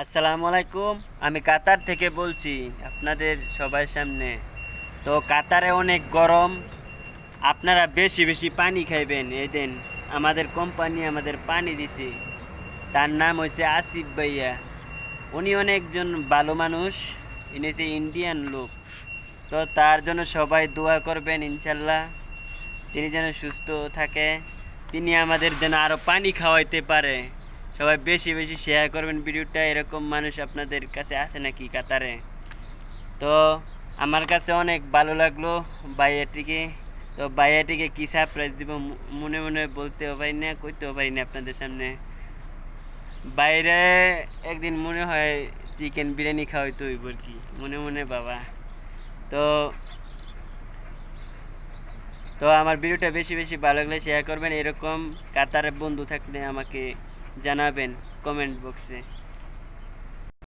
আসসালামু আলাইকুম। আমি কাতার থেকে বলছি আপনাদের সবার সামনে। তো কাতারে অনেক গরম, আপনারা বেশি বেশি পানি খাইবেন। এই দিন আমাদের কোম্পানি আমাদের পানি দিছে, তার নাম হচ্ছে আসিফ ভাইয়া। উনি অনেকজন ভালো মানুষ, ইনি হচ্ছে ইন্ডিয়ান লোক। তো তার জন্য সবাই দোয়া করবেন ইনশাল্লাহ, তিনি যেন সুস্থ থাকে, তিনি আমাদের যেন আরও পানি খাওয়াইতে পারে। সবাই বেশি বেশি শেয়ার করবেন ভিডিওটা। এরকম মানুষ আপনাদের কাছে আছে নাকি কাতারে? তো আমার কাছে অনেক ভালো লাগলো ভাইয়াটিকে। তো ভাইয়াটিকে কী সারপ্রাইজ দিব মনে মনে বলতেও পারি না, কইতেও পারি না আপনাদের সামনে। বাইরে একদিন মনে হয় চিকেন বিরিয়ানি খাওয়াইতে হইব আর কি, মনে মনে বাবা। তো তো আমার ভিডিওটা বেশি বেশি ভালো লাগলে শেয়ার করবেন। এরকম কাতারে বন্ধু থাকলে আমাকে জানাবেন কমেন্ট বক্সে।